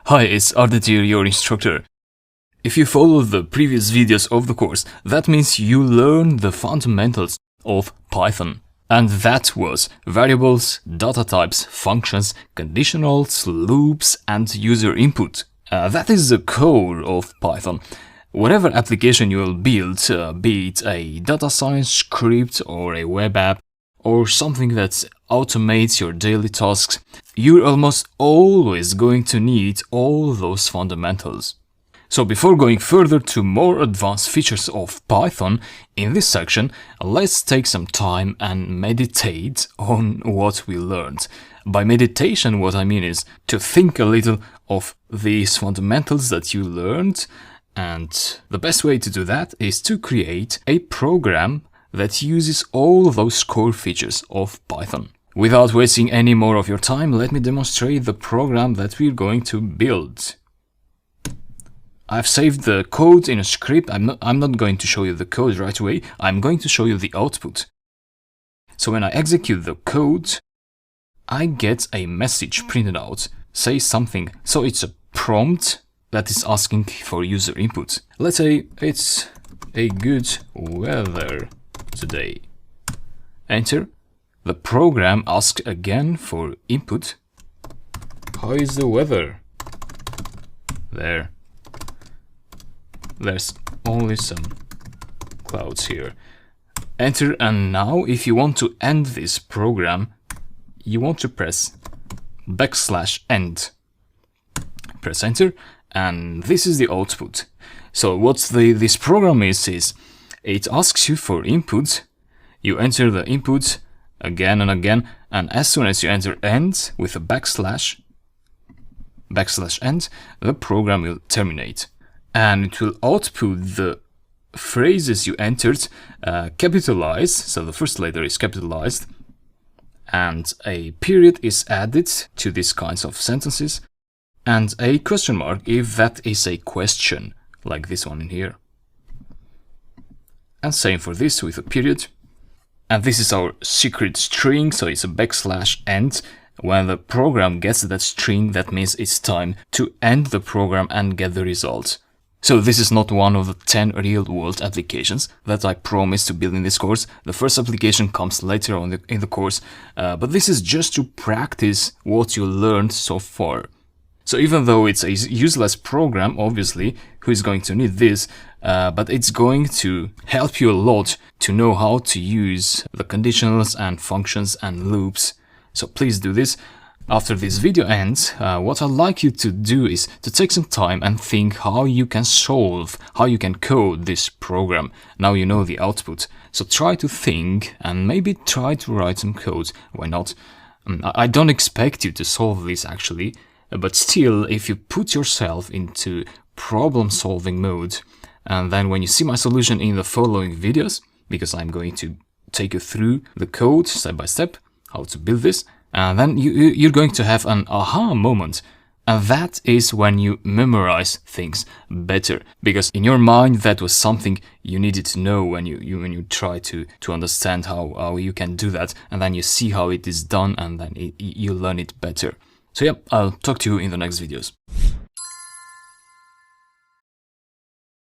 Hi, it's Ardatir, your instructor. If you followed the previous videos of the course, that means you learned the fundamentals of Python. And that was variables, data types, functions, conditionals, loops, and user input. That is the core of Python. Whatever application you will build, be it a data science script or a web app, or something that automates your daily tasks, you're almost always going to need all those fundamentals. So before going further to more advanced features of Python, in this section, let's take some time and meditate on what we learned. By meditation, what I mean is to think a little of these fundamentals that you learned, and the best way to do that is to create a program that uses all those core features of Python. Without wasting any more of your time, let me demonstrate the program that we're going to build. I've saved the code in a script. I'm not going to show you the code right away. I'm going to show you the output. So when I execute the code, I get a message printed out, say something. So it's a prompt that is asking for user input. Let's say it's a good weather today. Enter. The program asks again for input. How is the weather? There. There's only some clouds here. Enter, and now if you want to end this program, you want to press \end. Press enter, and this is the output. So what this program is it asks you for input. You enter the input again and again, and as soon as you enter end with a \end, the program will terminate. And it will output the phrases you entered capitalized, so the first letter is capitalized, and a period is added to these kinds of sentences, and a question mark if that is a question, like this one in here. And same for this with a period. And this is our secret string, so it's a \end. When the program gets that string, that means it's time to end the program and get the result. So this is not one of the 10 real-world applications that I promised to build in this course. The first application comes later on in the course, but this is just to practice what you learned so far. So even though it's a useless program, obviously, who is going to need this, but it's going to help you a lot to know how to use the conditionals and functions and loops. So please do this. After this video ends, what I'd like you to do is to take some time and think how you can code this program. Now you know the output. So try to think and maybe try to write some code. Why not? I don't expect you to solve this actually, but still, if you put yourself into problem-solving mode, and then when you see my solution in the following videos, because I'm going to take you through the code step by step, how to build this, and then you're going to have an aha moment. And that is when you memorize things better. Because in your mind, that was something you needed to know when you try to understand how you can do that. And then you see how it is done, and then you learn it better. So yeah, I'll talk to you in the next videos.